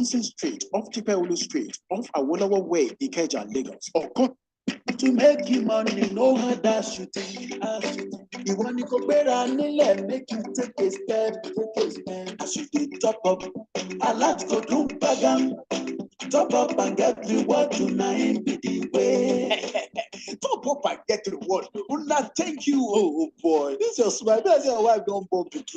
Johnson Street, off Tipeulu Street, off Awolowo Way, Ikeja, Lagos. Or go to make you money, no harder shooting. You want to go better, make you take a step, As you do top up, I like to do bagam. Top up and get reward tonight be the way. Top up and get reward. Una, thank you. Oh boy, this is your smile. That's your wife don't bump it.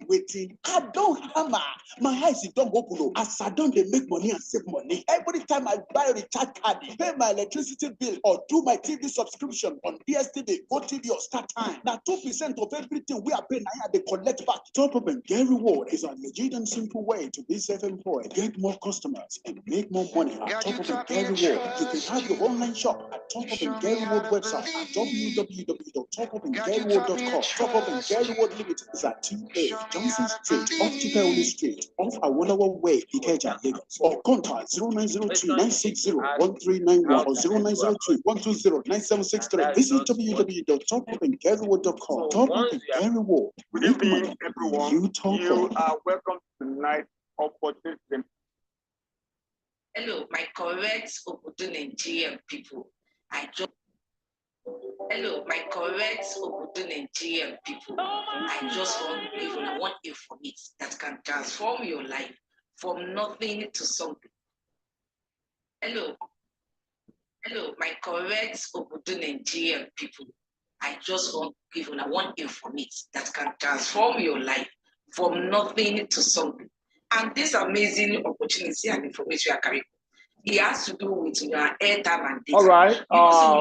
Waiting. I don't hammer. My eyes don't open. As I don't they make money and save money. Every time I buy a recharge card, pay my electricity bill, or do my TV subscription on DSTV, GoTV or Start Time. Now 2% of everything we are paying, I they collect back. Top up and get reward is a legit and simple way to be self-employed, get more customers, and make more money at Top Up and Get Reward. You can have your online shop at Top Up and Get Reward website at www.topupandgetreward.com. Top Up and Get Reward Limited is at 2A Johnson Street, off Tipeulu Street, off Awolowo Way, Ikeja, Lagos. Or contact 0902-960-1391 or 0902-120-9763. Visit www.topupandgetreward.com. Top Up and Get Reward. Good evening, everyone. You are welcome to tonight's opportunity. Hello, my correct Obodo Nigerian people. Hello, my correct Obodo Nigerian people. I just want to give you one information that can transform your life from nothing to something. Hello, my correct Obodo Nigerian people. I just want to give you one information that can transform your life from nothing to something. And this amazing opportunity and information you are carrying, it has to do with your airtime and data. All right.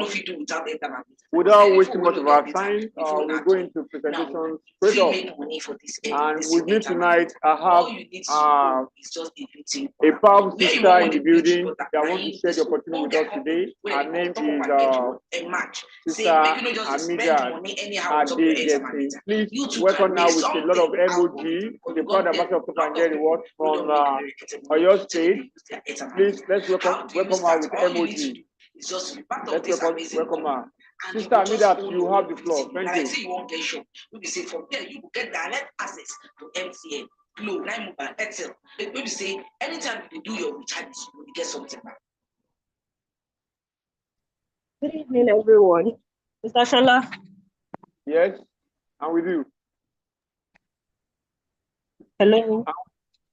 If you do without airtime and data. Without wasting much of our time, we'll go into presentation straight up. And with me tonight, I have a powerful sister in the building that wants to share the opportunity with us today. Her name is Sister Hamida Adegesi. Please welcome now with a lot of emoji, the proud ambassador of Top and Get Reward from Oyo State. Please let's welcome her with emoji. Let's welcome her. Sister Hamida, you have the floor. Thank you. You won't get show. We say from there you will get direct access to MTN, Glo, Nine Mobile, Excel. We say anytime you do your recharges, you will get something back. Good evening, everyone. Mr. Shola. Yes, I'm with you. Hello.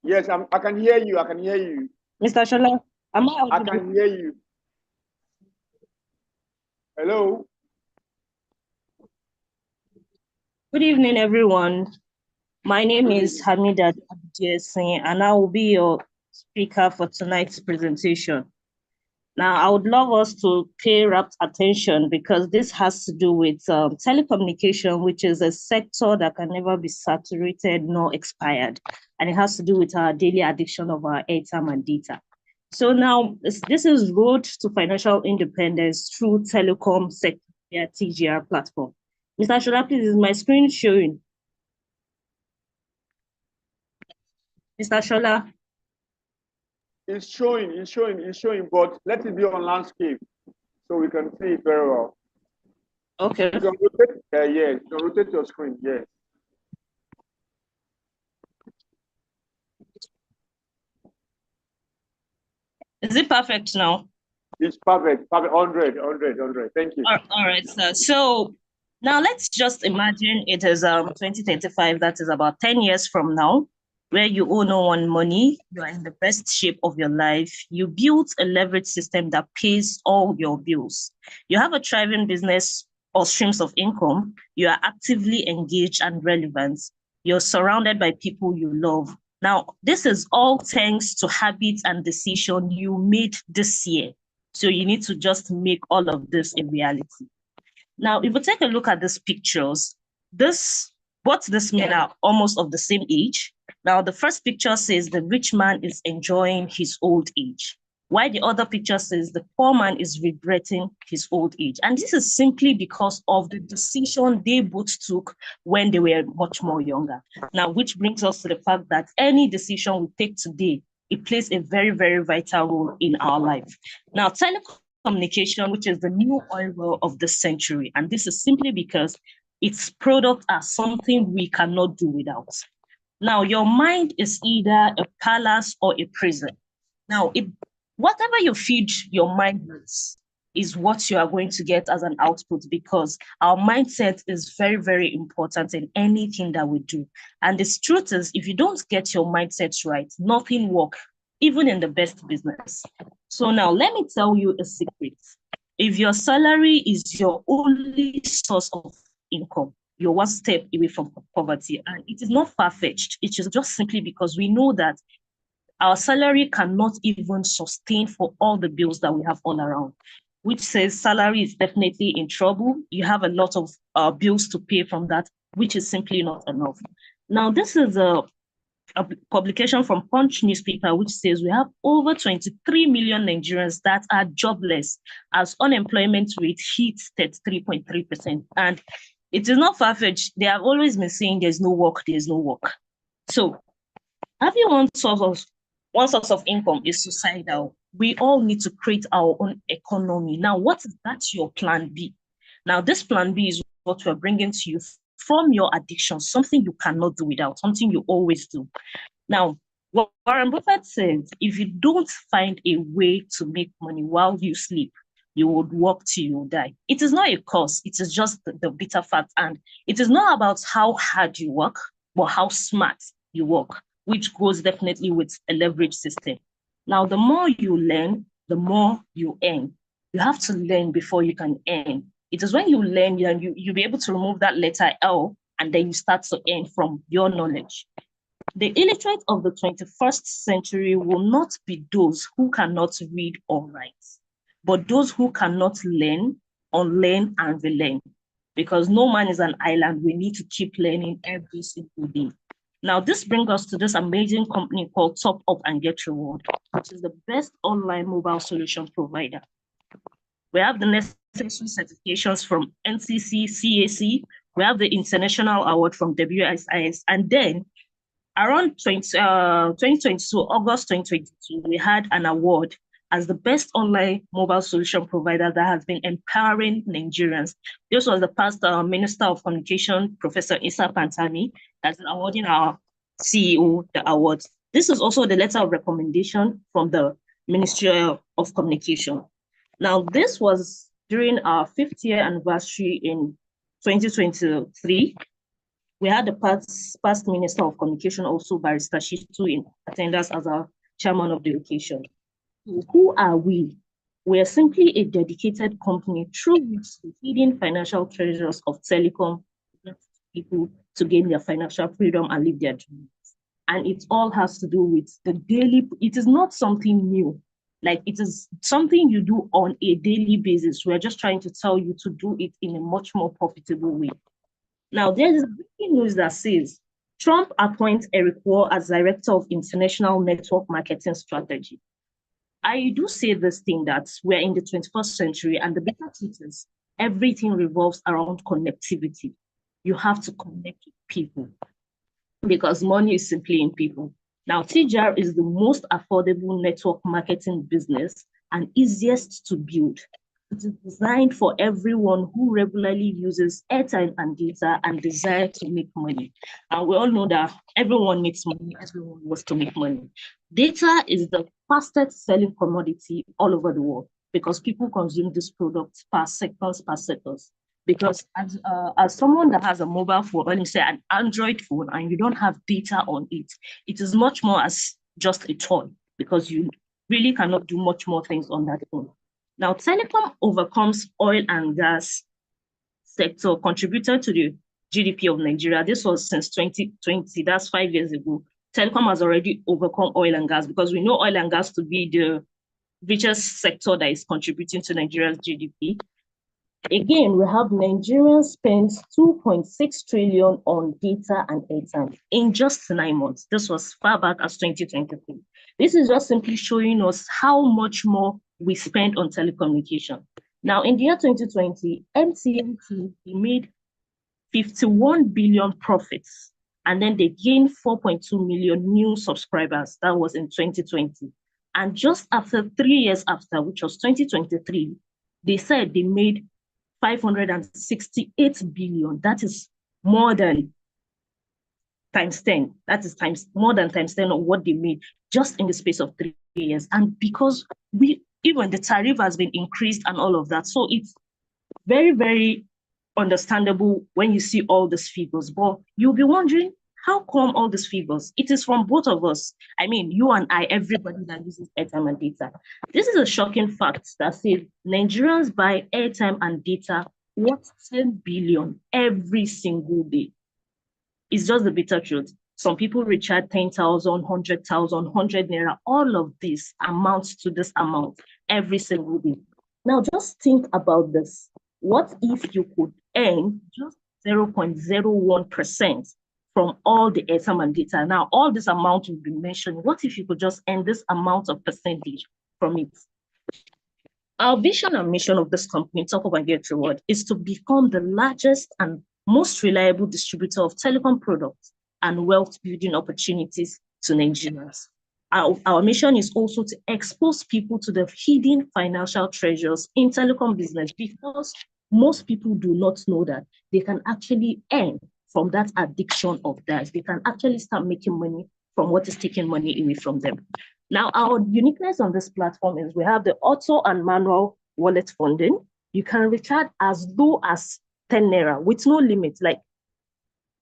Yes, I can hear you. I can hear you. Mr. Shola, I can hear you. Hello. Good evening, everyone. My name is Hamida Adegesi, and I will be your speaker for tonight's presentation. Now, I would love us to pay rapt attention because this has to do with telecommunication, which is a sector that can never be saturated nor expired. And it has to do with our daily addiction of our airtime and data. So now, this is Road to Financial Independence through Telecom Sector via TGR platform. Mr. Shola, please, is my screen showing? Mr. Shola? It's showing, but let it be on landscape so we can see it very well. Okay. You can rotate, yes, you can rotate your screen, yes. Is it perfect now? It's perfect, 100. Thank you. All right, sir. So now let's just imagine it is 2025, that is about 10 years from now, where you owe no one money, you are in the best shape of your life. You built a leverage system that pays all your bills. You have a thriving business or streams of income. You are actively engaged and relevant. You're surrounded by people you love. Now, this is all thanks to habits and decisions you made this year. So you need to just make all of this a reality. Now, if we take a look at these pictures, both these men are almost of the same age. Now, the first picture says the rich man is enjoying his old age, while the other picture says the poor man is regretting his old age. And this is simply because of the decision they both took when they were much more younger. Now, which brings us to the fact that any decision we take today, it plays a very, very vital role in our life. Now, telecommunication, which is the new oil well of the century, and this is simply because its products are something we cannot do without. Now, your mind is either a palace or a prison. Now, whatever you feed your mind with is what you are going to get as an output, because our mindset is very, very important in anything that we do. And the truth is, if you don't get your mindset right, nothing works, even in the best business. So now let me tell you a secret. If your salary is your only source of income, you're one step away from poverty. And it is not far-fetched. It is just simply because we know that our salary cannot even sustain for all the bills that we have all around, which says salary is definitely in trouble. You have a lot of bills to pay from that, which is simply not enough. Now, this is a publication from Punch newspaper, which says we have over 23 million Nigerians that are jobless as unemployment rate hits 33.3%. And it is not far-fetched. They have always been saying there's no work, there's no work. So having one source of income is suicidal. We all need to create our own economy. Now, what is that your plan B? Now, this plan B is what we're bringing to you from your addiction, something you cannot do without, something you always do. Now, Warren Buffett says, if you don't find a way to make money while you sleep, you would work till you die. It is not a curse. It is just the bitter fact. And it is not about how hard you work, but how smart you work, which goes definitely with a leverage system. Now, the more you learn, the more you earn. You have to learn before you can earn. It is when you learn, you'll be able to remove that letter L, and then you start to earn from your knowledge. The illiterate of the 21st century will not be those who cannot read or write, but those who cannot learn, unlearn, and relearn. Because no man is an island, we need to keep learning every single day. Now, this brings us to this amazing company called Top Up and Get Reward, which is the best online mobile solution provider. We have the necessary certifications from NCC, CAC. We have the international award from WSIS. And then around 2022, August 2022, we had an award as the best online mobile solution provider that has been empowering Nigerians. This was the past Minister of Communication, Professor Issa Pantami, that's awarding our CEO the award. This is also the letter of recommendation from the Ministry of Communication. Now, this was during our 5th year anniversary in 2023. We had the past Minister of Communication, also Barrister Shitu, in attendance as our chairman of the occasion. Who are we? We are simply a dedicated company through which the hidden financial treasures of telecom people to gain their financial freedom and live their dreams. And it all has to do with the daily, it is not something new. Like, it is something you do on a daily basis. We're just trying to tell you to do it in a much more profitable way. Now, there is breaking news that says Trump appoints Eric Wall as Director of International Network Marketing Strategy. I do say this thing that we're in the 21st century, and the better truth is everything revolves around connectivity. You have to connect with people because money is simply in people. Now, TJAR is the most affordable network marketing business and easiest to build. It is designed for everyone who regularly uses airtime and data and desire to make money. And we all know that everyone needs money, everyone wants to make money. Data is the fastest selling commodity all over the world because people consume this product per seconds. Because as someone that has a mobile phone, let me say an Android phone, and you don't have data on it, it is much more as just a toy because you really cannot do much more things on that phone. Now, telecom overcomes oil and gas sector, contributed to the GDP of Nigeria. This was since 2020, that's 5 years ago. Telecom has already overcome oil and gas because we know oil and gas to be the richest sector that is contributing to Nigeria's GDP. Again, we have Nigerians spend 2.6 trillion on data and airtime in just 9 months. This was far back as 2023. This is just simply showing us how much more we spend on telecommunication. Now, in the year 2020, MTN made 51 billion profits, and then they gained 4.2 million new subscribers. That was in 2020. And just after 3 years after, which was 2023, they said they made 568 billion. That is more than times 10. That is more than times 10 of what they made just in the space of 3 years. And because even the tariff has been increased and all of that. So it's very, very understandable when you see all these figures. But you'll be wondering, how come all these figures? It is from both of us. I mean, you and I, everybody that uses airtime and data. This is a shocking fact that says Nigerians buy airtime and data worth 10 billion every single day. It's just the bitter truth. Some people recharge 10,000, 100,000, 100 naira. All of this amounts to this amount every single day. Now, just think about this. What if you could earn just 0.01% from all the airtime and data? Now, all this amount will be mentioned. What if you could just earn this amount of percentage from it? Our vision and mission of this company, Top Up and Get Reward, is to become the largest and most reliable distributor of telecom products and wealth building opportunities to Nigerians. Our mission is also to expose people to the hidden financial treasures in telecom business, because most people do not know that they can actually earn from that addiction of theirs. They can actually start making money from what is taking money away from them. Now, our uniqueness on this platform is we have the auto and manual wallet funding. You can recharge as low as 10 naira with no limit, like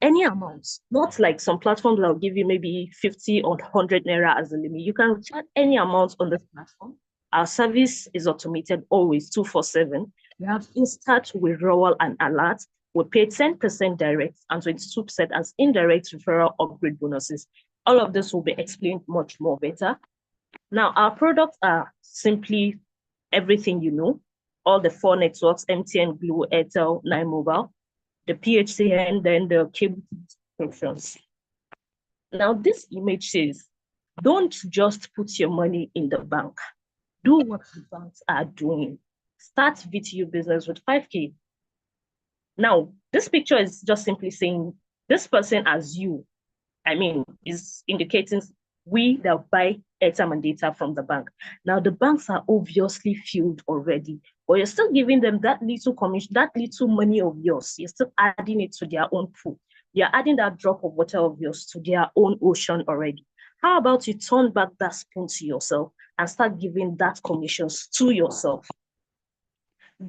any amount, not like some platforms that will give you maybe 50 or 100 naira as a limit. You can recharge any amount on this platform. Our service is automated always 24/7. We have instant withdrawal and alert. We pay 10% direct and 22% as indirect referral upgrade bonuses. All of this will be explained much more better. Now, our products are simply everything you know, all the 4 networks, MTN, Glo, Airtel, 9Mobile, the PHCN, then the cable subscriptions. Now, this image says, don't just put your money in the bank. Do what the banks are doing. Start VTU business with 5K. Now, this picture is just simply saying this person as you, is indicating we that buy airtime and data from the bank. Now, the banks are obviously filled already, but you're still giving them that little commission, that little money of yours. You're still adding it to their own pool. You're adding that drop of water of yours to their own ocean already. How about you turn back that spoon to yourself and start giving that commissions to yourself?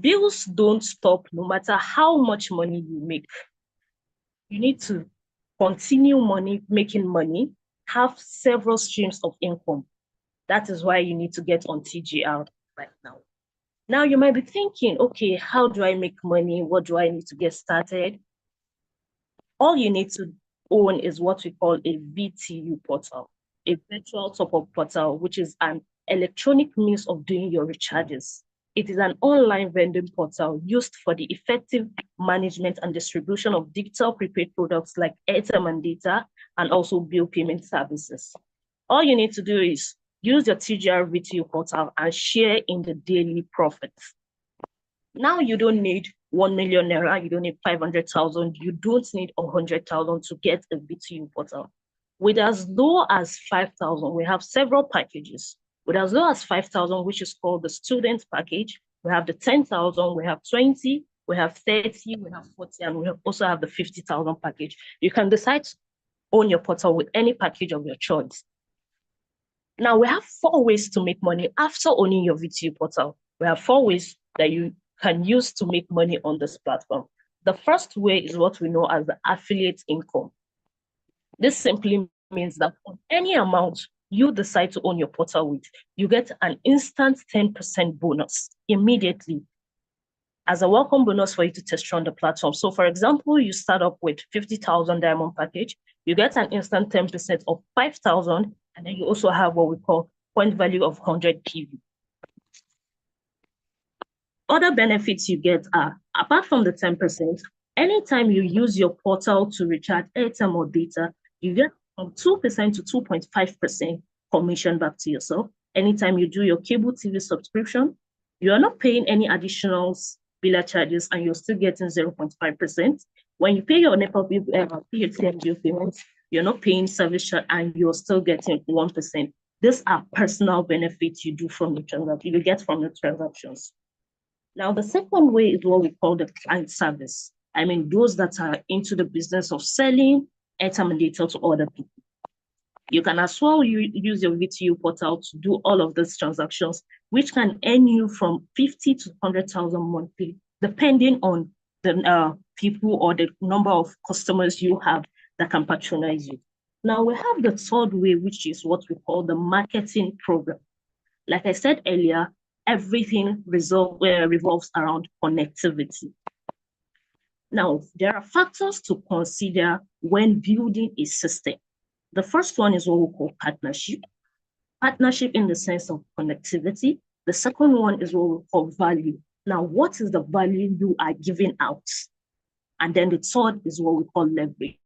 Bills don't stop no matter how much money you make. You need to continue making money, have several streams of income. That is why you need to get on TGR right now. Now you might be thinking, okay, how do I make money? What do I need to get started? All you need to own is what we call a VTU portal, a virtual top-up portal, which is an electronic means of doing your recharges. It is an online vending portal used for the effective management and distribution of digital prepaid products like airtime and data, and also bill payment services. All you need to do is use your TGR VTU portal and share in the daily profits. Now you don't need 1 million naira, you don't need 500,000, you don't need 100,000 to get a VTU portal. With as low as 5,000, we have several packages. With as low as 5,000, which is called the student package, we have the 10,000, we have 20, we have 30, we have 40, and we also have the 50,000 package. You can decide to own your portal with any package of your choice. Now, we have 4 ways to make money after owning your VTU portal. We have 4 ways that you can use to make money on this platform. The first way is what we know as the affiliate income. This simply means that on any amount you decide to own your portal with, you get an instant 10% bonus immediately as a welcome bonus for you to test run the platform. So for example, you start up with 50,000 diamond package, you get an instant 10% of 5,000, and then you also have what we call point value of 100 PV. Other benefits you get are, apart from the 10%, anytime you use your portal to recharge airtime or data, you get from 2% to 2.5% commission back to yourself. Anytime you do your cable TV subscription, you are not paying any additional biller charges and you're still getting 0.5%. When you pay your NEPA bill, PHCN bill payments, you're not paying service charge and you're still getting 1%. These are personal benefits you do from the transaction, you get from your transactions. Now, the second way is what we call the client service. Those that are into the business of selling airtime and data to other people. You can as well use your VTU portal to do all of these transactions, which can earn you from 50 to 100,000 monthly, depending on the people or the number of customers you have that can patronize you. Now we have the third way, which is what we call the marketing program. Like I said earlier, everything revolves around connectivity. Now, there are factors to consider when building a system. The first one is what we call partnership. Partnership in the sense of connectivity. The second one is what we call value. Now, what is the value you are giving out? And then the third is what we call leverage.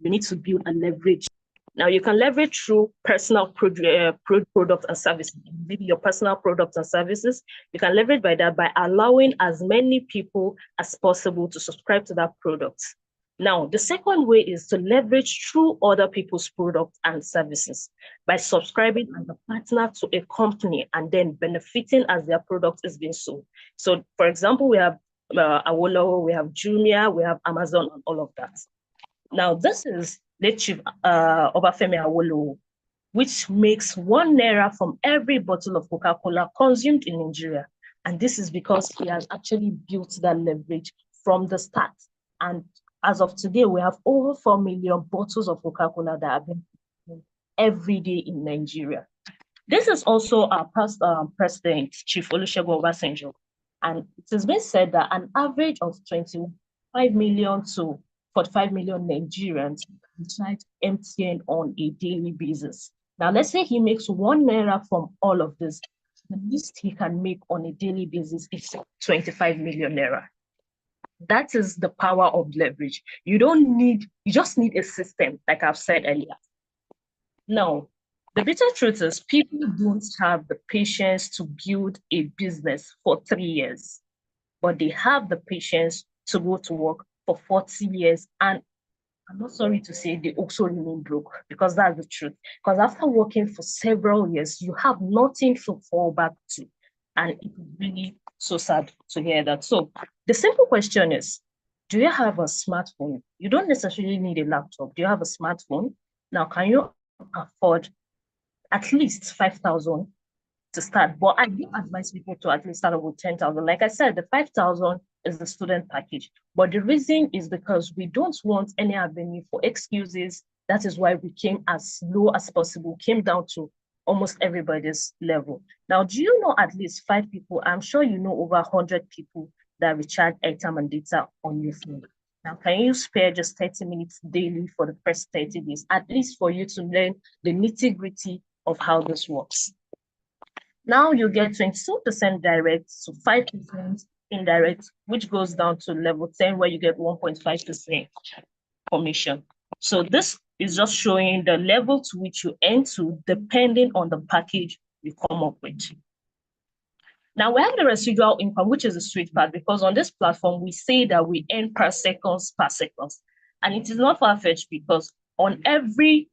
You need to build a leverage. Now, you can leverage through personal products and services, maybe your personal products and services. You can leverage by that by allowing as many people as possible to subscribe to that product. Now, the second way is to leverage through other people's products and services by subscribing as a partner to a company and then benefiting as their product is being sold. So, for example, we have Awolowo, we have Jumia, we have Amazon, and all of that. Now, this is late Chief Obafemi Awolowo, which makes 1 naira from every bottle of Coca-Cola consumed in Nigeria. And this is because he has actually built that leverage from the start. And as of today, we have over 4 million bottles of Coca-Cola that have been consumed every day in Nigeria. This is also our past president, Chief Olusegun Obasanjo. And it has been said that an average of 25 million to 45 million Nigerians recharge MTN on a daily basis. Now, let's say he makes 1 naira from all of this. The least he can make on a daily basis is 25 million naira. That is the power of leverage. You just need a system, like I've said earlier. Now, the bitter truth is people don't have the patience to build a business for 3 years, but they have the patience to go to work for 40 years. And I'm not sorry to say they also remain broke, because that's the truth. Because after working for several years, you have nothing to fall back to. And it's really so sad to hear that. So the simple question is, do you have a smartphone? You don't necessarily need a laptop. Do you have a smartphone? Now, can you afford at least 5,000 to start? But I do advise people to at least start with 10,000. Like I said, the 5,000 is the student package. But the reason is because we don't want any avenue for excuses. That is why we came as low as possible, came down to almost everybody's level. Now, do you know at least 5 people? I'm sure you know over 100 people that recharge airtime and data on your phone. Now, can you spare just 30 minutes daily for the first 30 days, at least for you to learn the nitty-gritty of how this works? Now you get 22% direct to 5% indirect, which goes down to level 10, where you get 1.5% commission. So this is just showing the level to which you earn to, depending on the package you come up with. Now we have the residual income, which is the sweet part, because on this platform, we say that we earn per second. And it is not far-fetched, because on every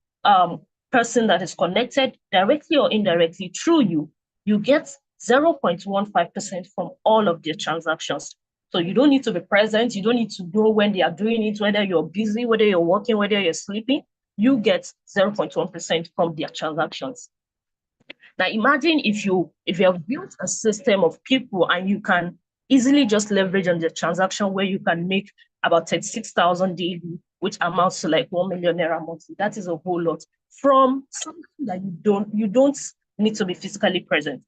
person that is connected directly or indirectly through you, you get 0.15% from all of their transactions. So you don't need to be present. You don't need to know when they are doing it, whether you're busy, whether you're working, whether you're sleeping. You get 0.1% from their transactions. Now imagine if you have built a system of people and you can easily just leverage on the transaction where you can make about 36,000 daily, which amounts to like 1 million naira monthly. That is a whole lot from something that you don't need to be physically present.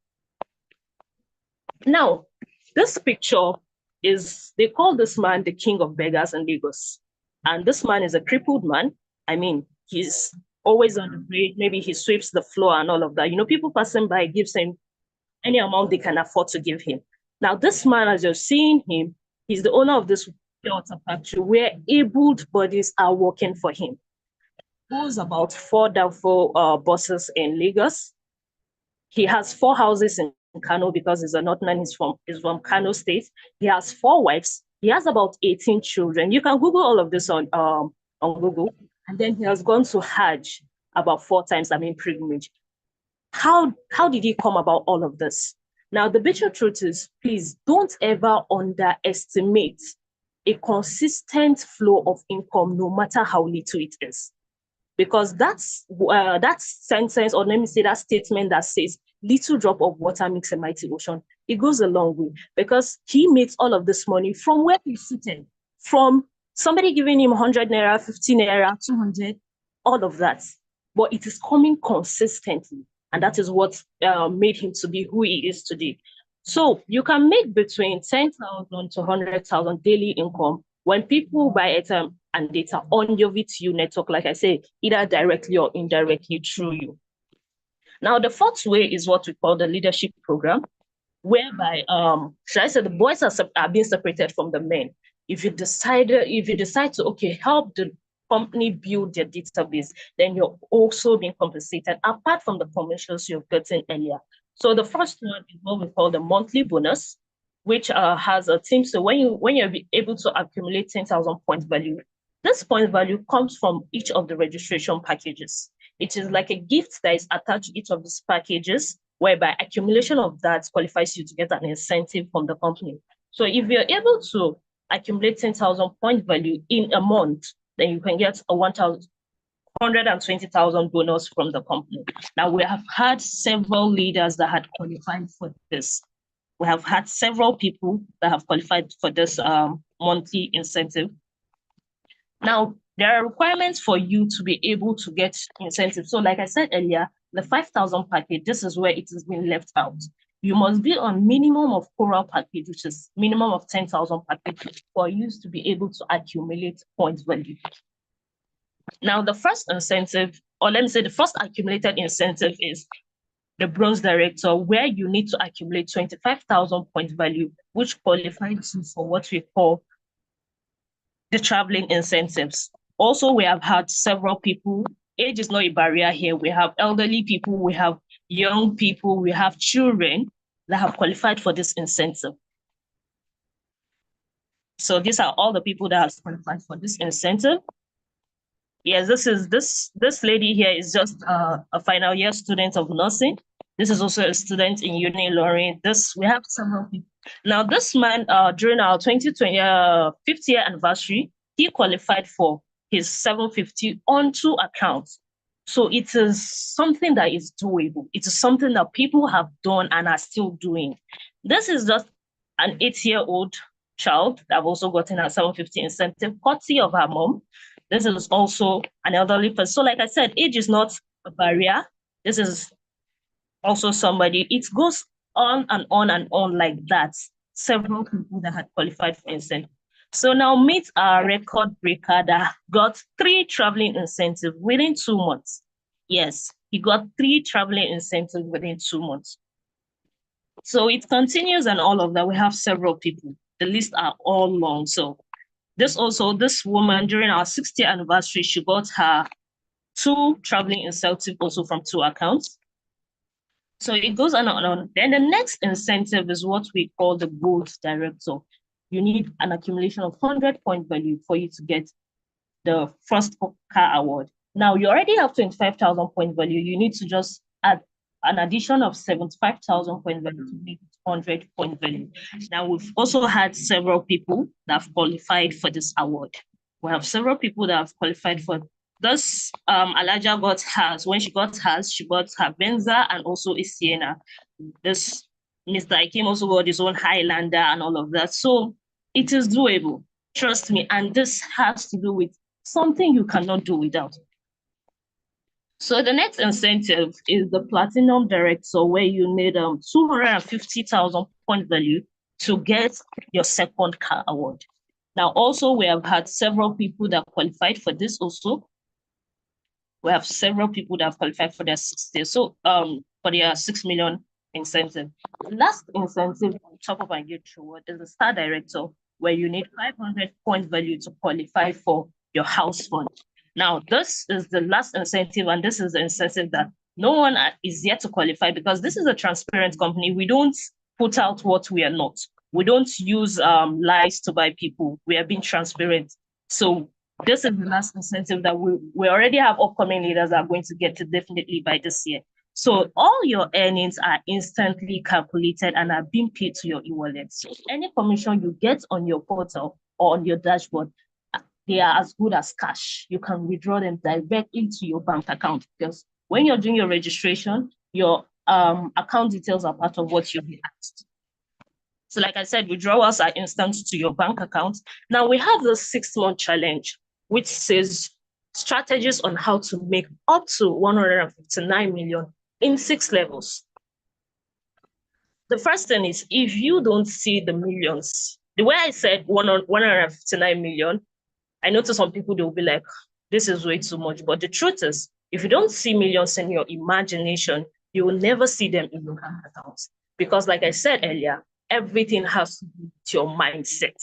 Now, this picture is, they call this man the king of beggars in Lagos. And this man is a crippled man. I mean, he's always on the bridge. Maybe he sweeps the floor and all of that. You know, people passing by gives him any amount they can afford to give him. Now, this man, as you're seeing him, he's the owner of this water factory where abled bodies are working for him. He owns about 4 downfall buses in Lagos. He has 4 houses in Kano, because he's a Northern, he's from Kano State. He has 4 wives. He has about 18 children. You can Google all of this on Google. And then he has gone to Hajj. about 4 times privilege. How did he come about all of this? Now, the bitter truth is, please don't ever underestimate a consistent flow of income, no matter how little it is. Because that's that sentence, or let me say that statement that says, little drop of water makes a mighty ocean, it goes a long way, because he makes all of this money from where he's sitting, from somebody giving him 100 naira, 50 naira, 200, all of that. But it is coming consistently. And that is what made him to be who he is today. So you can make between 10,000 to 100,000 daily income when people buy airtime and data on your VTU network, like I say, either directly or indirectly through you. Now, the fourth way is what we call the leadership program, whereby, should I say, the boys are being separated from the men. If you decide to help the company build their database, then you're also being compensated apart from the commissions you've gotten earlier. So the first one is what we call the monthly bonus, which has a team. So when you're able to accumulate 10,000 point value, this point value comes from each of the registration packages. It is like a gift that is attached to each of these packages, whereby accumulation of that qualifies you to get an incentive from the company. So if you're able to accumulate 10,000 point value in a month, then you can get a 120,000 bonus from the company. Now, we have had several leaders that had qualified for this. We have had several people that have qualified for this monthly incentive. Now, there are requirements for you to be able to get incentives. So like I said earlier, the 5,000 package, this is where it has been left out. You must be on minimum of coral package, which is minimum of 10,000 package for you to be able to accumulate points value. Now, the first incentive, or let me say the first accumulated incentive, is the bronze director, where you need to accumulate 25,000 point value, which qualifies you for what we call the traveling incentives. Also, we have had several people. Age is not a barrier here. We have elderly people, we have young people, we have children that have qualified for this incentive. So these are all the people that have qualified for this incentive. Yes, this lady here is just a final year student of nursing. This is also a student in Uni-Lorin. We have several people. Now, this man, during our 2020 5th year anniversary, he qualified for his 750 on 2 accounts. So it is something that is doable. It is something that people have done and are still doing. This is just an 8-year-old child that have also gotten a 750 incentive, courtesy of her mom. This is also an elderly person. So like I said, age is not a barrier. This is also somebody, it goes on and on and on like that. Several people that had qualified for incentive. So now meet our record breaker that got 3 traveling incentives within 2 months. Yes, he got 3 traveling incentives within 2 months. So it continues and all of that. We have several people. The list are all long. So this woman, during our 6th year anniversary, she got her 2 traveling incentives also from 2 accounts. So it goes on and on. Then the next incentive is what we call the gold director. You need an accumulation of 100 point value for you to get the first car award. Now you already have 25,000 point value. You need to just add an addition of 75,000 point value to make 100 point value. Now we've also had several people that have qualified for this award. We have several people that have qualified for this. Alaja got hers. When she got hers, she got her Benza and also a Sienna. This Mr. Ikem also got his own Highlander and all of that. So it is doable, trust me. And this has to do with something you cannot do without. So the next incentive is the platinum director, where you need 250,000 point value to get your second car award. Now, also, we have had several people that qualified for this also. We have several people that have qualified for their 6 million incentive. The last incentive on top of my Engage Award is the star director, where you need 500 point value to qualify for your house fund. Now, this is the last incentive, and this is the incentive that no one is yet to qualify, because this is a transparent company. We don't put out what we are not. We don't use lies to buy people. We are being transparent. So This is the last incentive that we already have upcoming leaders that are going to get it definitely by this year. So all your earnings are instantly calculated and are being paid to your e-wallet. So any commission you get on your portal or on your dashboard, they are as good as cash. You can withdraw them directly into your bank account, because when you're doing your registration, your account details are part of what you'll be asked. So like I said, withdrawals are instant to your bank account. Now we have the 6-month challenge, which says strategies on how to make up to 159 million in 6 levels. The first thing is, if you don't see the millions, the way I said 159 million, I notice some people, they'll be like, this is way too much. But the truth is, if you don't see millions in your imagination, you will never see them in your bank accounts. Because like I said earlier, everything has to do with your mindset.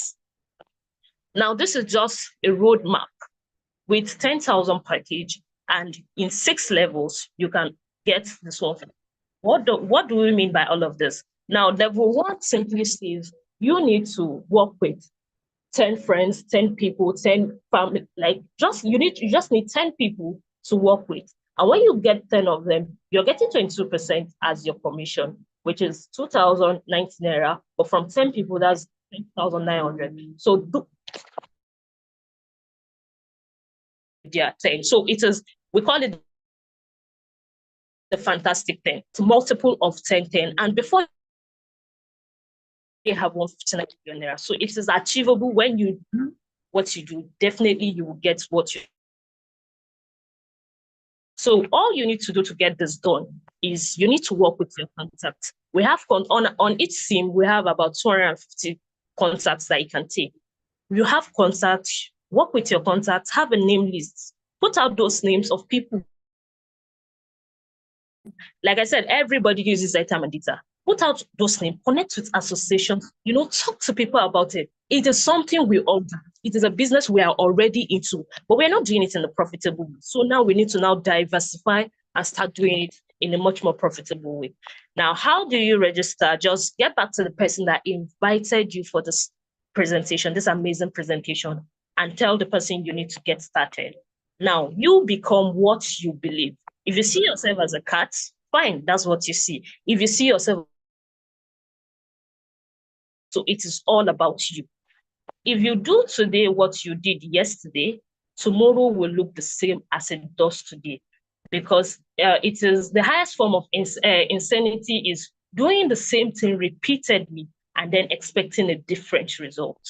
Now, this is just a roadmap with 10,000 package, and in 6 levels, you can get this one. What do we mean by all of this? Now, level 1 simply says you need to work with 10 friends, 10 people, 10 family, like you just need 10 people to work with. And when you get 10 of them, you're getting 22% as your commission, which is 2,019 naira. But from 10 people, that's 10,900. So yeah, 10. So it is, we call it the fantastic 10. It's multiple of 10, 10. And before they have 159 million naira. So it is achievable. When you do what you do, definitely you will get what you. So all you need to do to get this done is you need to work with your contacts. We have on each SIM, we have about 250 contacts that you can take. You have contacts, work with your contacts, have a name list, put out those names of people. Like I said, everybody uses airtime and data. Put out those names, connect with associations, talk to people about it. It is something we all do. It is a business we are already into, but we're not doing it in a profitable way. So now we need to now diversify and start doing it in a much more profitable way. Now, how do you register? Just get back to the person that invited you for this presentation, this amazing presentation, and tell the person you need to get started. Now, you become what you believe. If you see yourself as a cat, fine, that's what you see. If you see yourself, so it is all about you. If you do today what you did yesterday, tomorrow will look the same as it does today, because it is the highest form of insanity is doing the same thing repeatedly and then expecting a different result.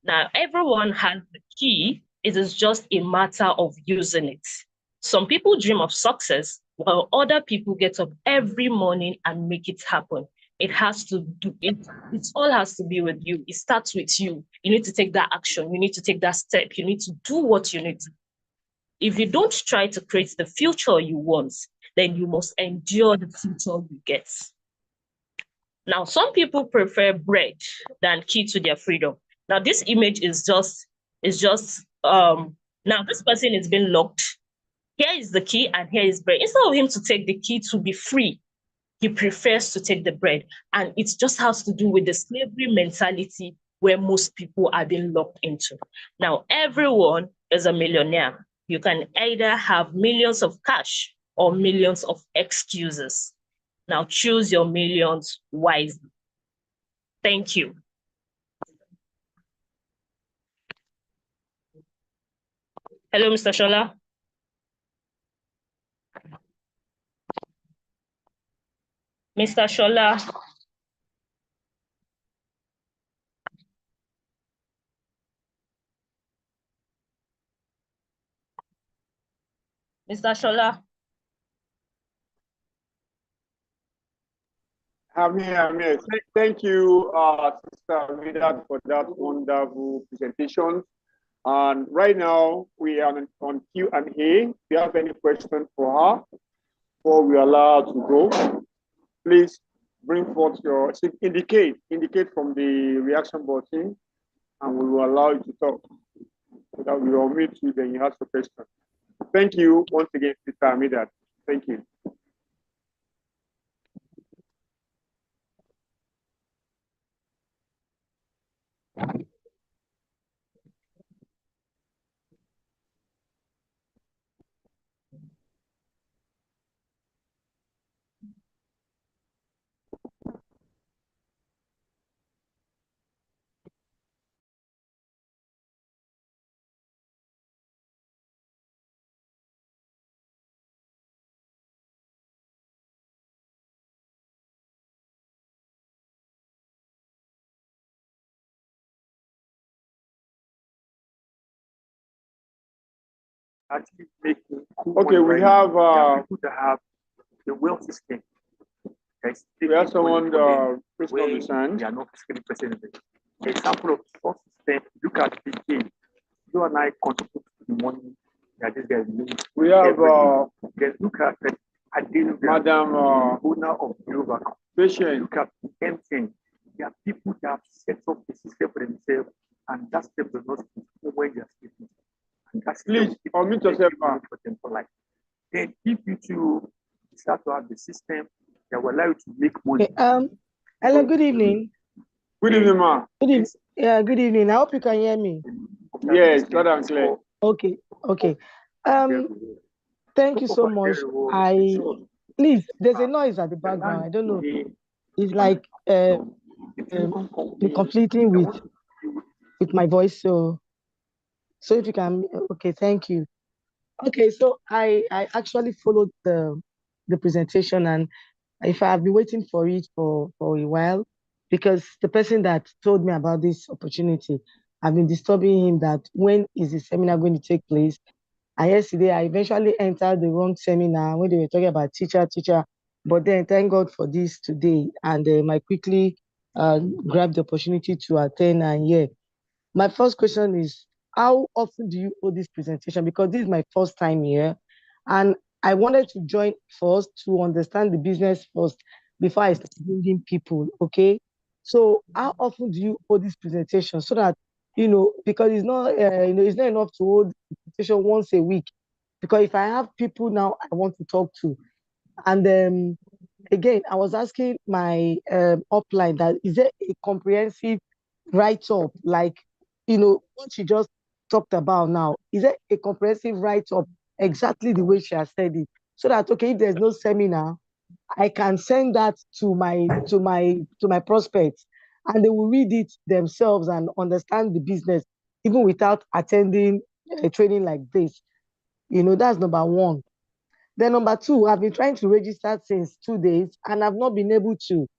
Now, everyone has the key. It is just a matter of using it. Some people dream of success, while other people get up every morning and make it happen. It has to do it. It all has to be with you. It starts with you. You need to take that action. You need to take that step. You need to do what you need to. If you don't try to create the future you want, then you must endure the future you get. Now, some people prefer bread than key to their freedom. Now, this image is just now this person is being locked. Here is the key and here is bread. Instead of him to take the key to be free, he prefers to take the bread. And it just has to do with the slavery mentality where most people are being locked into. Now, everyone is a millionaire. You can either have millions of cash or millions of excuses. Now, choose your millions wisely. Thank you. Hello, Mr. Shola. Mr. Shola. Mr. Shola. I'm here. Thank you, Sister Rita, for that wonderful presentation. And right now, we are on Q&A. If you have any questions for her, before we allow her to go, please bring forth your, indicate from the reaction button, and we will allow you to talk. So that we will meet you, then you ask the question. Thank you once again, Sister Amida. Thank you. actually making cool Okay, money we right now. have There are people that have the wealth system. we have someone pressing on the sand. They are not physically present in it. Example of source system, look at the game. You and I contribute to the money that this guy is doing. We have Then look at Madam owner of Yoruba. Patient. Look at MTN. There are people that have set up a system for themselves, and that system does not speak when they are speaking. And that's Please unmute yourself, ma'am. for them for life. Then if you to start to have the system that will allow you to make money. Okay, hello, good evening. Good evening, ma'am. Good evening. Yeah, good evening. I hope you can hear me. Yes, loud and clear. Okay, okay. Thank you so much. Please, there's a noise at the background. I don't know. It's like conflicting with my voice. So if you can, okay, thank you. Okay, so I actually followed the presentation, and if I have been waiting for it for a while, because the person that told me about this opportunity, I've been disturbing him that when is the seminar going to take place? And yesterday I eventually entered the wrong seminar when they were talking about teacher, but then thank God for this today. And I quickly grabbed the opportunity to attend and hear. My first question is, how often do you hold this presentation? Because this is my first time here, and I wanted to join first to understand the business first before I start bringing people, okay? So how often do you hold this presentation so that, because it's not, it's not enough to hold the presentation once a week, because if I have people now I want to talk to, and again, I was asking my upline that is there a comprehensive write-up, like, what she just talked about now, is there a comprehensive write-up exactly the way she has said it, so that, okay, if there's no seminar, I can send that to my prospects, and they will read it themselves and understand the business even without attending a training like this. That's number one. Then number two, I've been trying to register since 2 days and I've not been able to.